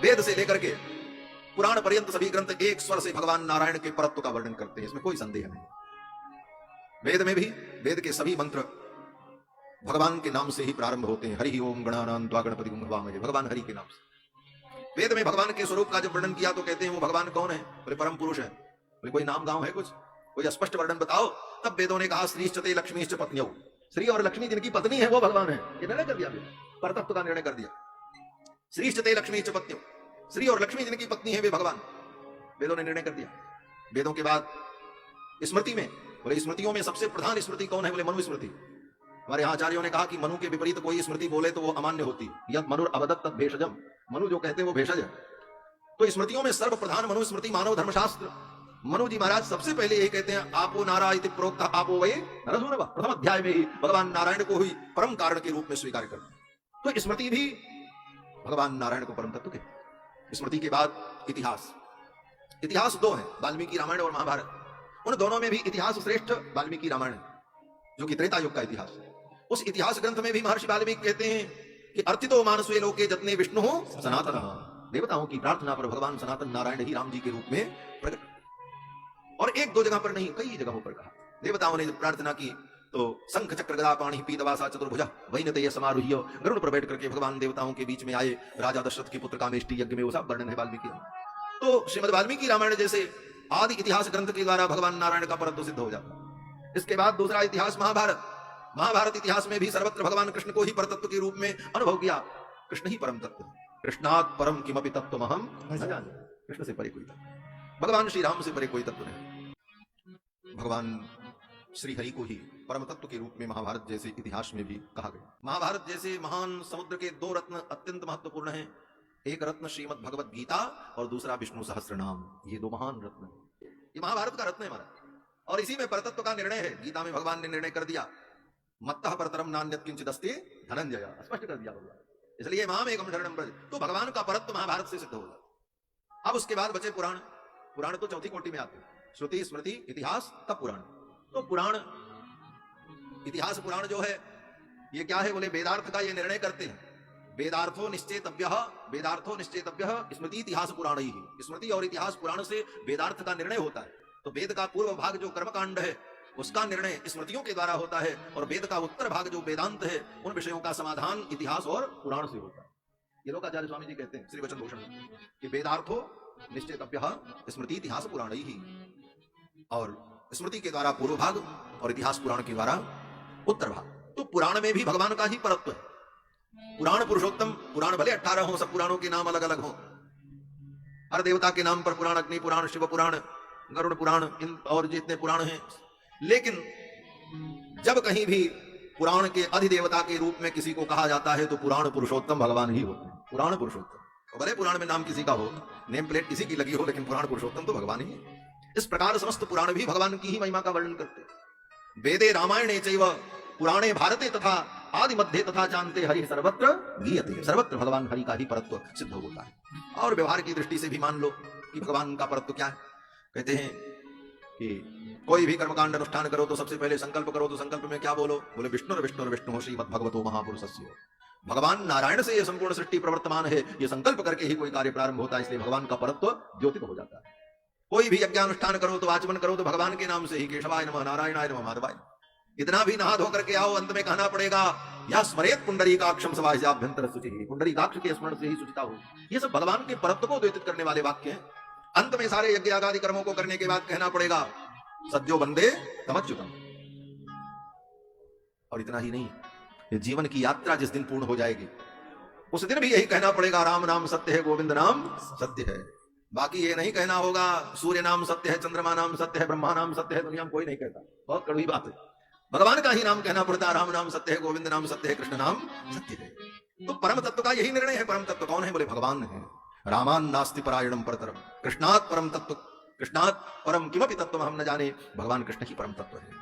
वेद से लेकर के पुराण पर्यंत सभी ग्रंथ एक स्वर से भगवान नारायण के परत्व का वर्णन करते हैं, इसमें कोई संदेह नहीं। वेद में भी वेद के सभी मंत्र भगवान के नाम से ही प्रारंभ होते हैं। हरि ओम गणानां त्वा गणपतिगुं भवामहे, भगवान हरि के नाम से। वेद में भगवान के स्वरूप का जब वर्णन किया तो कहते हैं वो भगवान कौन है? बोले परम पुरुष है। बोले कोई नाम गांव है कुछ? कोई स्पष्ट वर्णन बताओ। तब वेदों ने कहा श्रीश्चते लक्ष्मीश्च पत्न्यौ, श्री और लक्ष्मी जिनकी पत्नी है वो भगवान है। ये निर्णय कर दिया, परतत्व का निर्णय कर दिया। श्रीश्चते लक्ष्मीश्च पत्न्यौ, श्री और लक्ष्मी जिनकी पत्नी है वे भगवान, वेदों ने निर्णय कर दिया। वेदों के बाद स्मृति में, बोले स्मृतियों में सबसे प्रधान स्मृति कौन है? बोले मनु स्मृति। हमारे यहाँ आचार्यों ने कहा कि मनु के विपरीत कोई स्मृति बोले तो वो अमान्य होती। यद मनुर अवदत् तद भेषजम, मनु जो कहते हैं वो भेषज है। तो स्मृतियों में सर्व प्रधान मनु स्मृति, मानव धर्मशास्त्र। मनु जी महाराज सबसे पहले यही कहते हैं, आपो नारा इति प्रोक्ता आपो वै नरसूनव। प्रथम अध्याय में ही भगवान नारायण को ही परम कारण के रूप में स्वीकार करते। तो स्मृति भी भगवान नारायण को परम तत्व कहते। स्मृति के बाद इतिहास। इतिहास दो है, वाल्मीकि रामायण और महाभारत। उन दोनों में भी इतिहास श्रेष्ठ वाल्मीकि रामायण, जो कि त्रेता युग का इतिहास है। उस इतिहास ग्रंथ में भी महर्षि वाल्मीकि कहते हैं कि अर्थितो मानसवे लोके जतने विष्णु सनातन, देवताओं की प्रार्थना पर भगवान सनातन नारायण ही राम जी के रूप में प्रकट। और एक दो जगह पर नहीं, कई जगहों पर कहा। देवताओं ने जब प्रार्थना की तो शंख चक्र गदा पाणि पीतवासा चतुर्भुजा वैनतेय समारूह्य गरुड़ पर बैठ करके भगवान देवताओं के बीच में आए। राजा दशरथ के पुत्र कामेष्टि यज्ञ में वो सब वर्णन है वाल्मीकि। तो श्रीमद वाल्मीकि रामायण जैसे आदि इतिहास ग्रंथ के द्वारा भगवान नारायण का परत्व सिद्ध हो जाता। इसके बाद दूसरा इतिहास महाभारत। महाभारत इतिहास में भी सर्वत्र भगवान कृष्ण को ही परतत्व के रूप में अनुभव किया। कृष्ण ही परम तत्व, कृष्णात् परम किमपि तत्त्वमहं न जाने। कृष्ण से परे कोई तत्व, भगवान श्री राम से परे कोई तत्व नहीं। भगवान श्री हरि को ही परम तत्व के रूप में महाभारत जैसे इतिहास में भी कहा गया। महाभारत जैसे महान समुद्र के दो रत्न अत्यंत महत्वपूर्ण हैं। एक रत्न श्रीमद् भगवत गीता और दूसरा विष्णु सहस्त्र नाम। ये दो महान रत्न, ये महाभारत का रत्न है हमारा। और इसी में परतत्व का निर्णय है। गीता में भगवान ने निर्णय कर दिया, मत्तः परतरम नान्यत् किंचिदस्ति धनंजय, स्पष्ट कर दिया भगवान। इसलिए मामेकं शरणं व्रज। तो भगवान का परत्व महाभारत से सिद्ध होगा। अब उसके बाद बचे पुराण। पुराण तो चौथी कोटि में आते हैं, श्रुति स्मृति इतिहास तब पुराण। तो पुराण, इतिहास पुराण जो है ये क्या है? बोले वेदार्थ का ये निर्णय करते हैं। वेदार्थो निश्चेतव्यः, वेदार्थो निश्चेतव्यः स्मृति इतिहास पुराण ही। स्मृति और इतिहास पुराण से वेदार्थ का निर्णय होता है। तो वेद का पूर्व भाग जो कर्मकांड है उसका निर्णय स्मृतियों के द्वारा होता है, और वेद का उत्तर भाग जो वेदांत है उन विषयों का समाधान इतिहास और पुराण से होता है। ये लोग आचार्य स्वामी जी कहते हैं श्री वचन भूषण कि वेदार्थो निश्चेतव्यः स्मृति इतिहास पुराण ही। और स्मृति के द्वारा पूर्व भाग और इतिहास पुराण के द्वारा उत्तर भाग। तो पुराण में भी भगवान का ही परत्व है। पुराण पुरुषोत्तम, पुराण भले 18 हो, सब पुराणों के नाम अलग अलग हो। हर देवता के नाम पर पुराण, अग्नि पुराण, शिव पुराण, गरुड़ पुराण, इन और जितने पुराण हैं। लेकिन जब कहीं भी पुराण के अधिदेवता के रूप में किसी को कहा जाता है तो पुराण पुरुषोत्तम भगवान ही होते हैं। पुराण पुरुषोत्तम, भले पुराण में नाम किसी का हो, नेम प्लेट किसी की लगी हो, लेकिन पुराण पुरुषोत्तम तो भगवान ही है। इस प्रकार समस्त पुराण भी भगवान की ही महिमा का वर्णन करते हैं। वेदे रामायणे चैव पुराणे भारते तथा आदि मध्य तथा जानते हरि सर्वत्र गीयते। सर्वत्र भगवान हरि का ही परत्व सिद्ध होता है। और व्यवहार की दृष्टि से भी मान लो कि भगवान का परत्व क्या है। कहते हैं कि कोई भी कर्मकांड अनुष्ठान करो तो सबसे पहले संकल्प करो, तो संकल्प में क्या बोलो? बोले विष्णु विष्णु श्रीमद् भगवतो महापुरुषस्य। भगवान नारायण से यह संपूर्ण सृष्टि प्रवर्तमान है, ये संकल्प करके ही कोई कार्य प्रारंभ होता है। इसलिए भगवान का परत्व द्योतित हो जाता है। कोई भी यज्ञानुष्ठान करो तो आचमन करो तो भगवान के नाम से ही, केशवाय नमः, नारायणाय नमः, माधवाय। इतना भी नहा धो करके आओ, अंत में कहना पड़ेगा या स्मरेत पुंडरीकाक्षम सवाह्याभ्यंतर शुचिः, पुंडरीकाक्ष के स्मरण से ही शुचिता हो। ये सब भगवान के परत्व को द्योतित करने वाले वाक्य हैं। अंत में सारे यज्ञ आदि कर्मों को करने के बाद कहना पड़ेगा सज्जो बंदे तमच्युतम। और इतना ही नहीं, ये जीवन की यात्रा जिस दिन पूर्ण हो जाएगी उस दिन भी यही कहना पड़ेगा राम नाम सत्य है, गोविंद नाम सत्य है। बाकी ये नहीं कहना होगा सूर्य नाम सत्य है, चंद्रमा नाम सत्य है, ब्रह्मा नाम सत्य है। दुनिया में कोई नहीं कहता, बहुत कड़वी बात है। भगवान का ही नाम कहना पड़ता है, राम नाम सत्य है, गोविंद नाम सत्य है, कृष्ण नाम सत्य है। तो परम तत्व का यही निर्णय है। परम तत्व कौन है? बोले भगवान है। रामान नास्ति परायणम परतरम, कृष्णात् परम तत्व, कृष्णात् परम किमपि तत्व हम न जाने। भगवान कृष्ण ही परम तत्व है।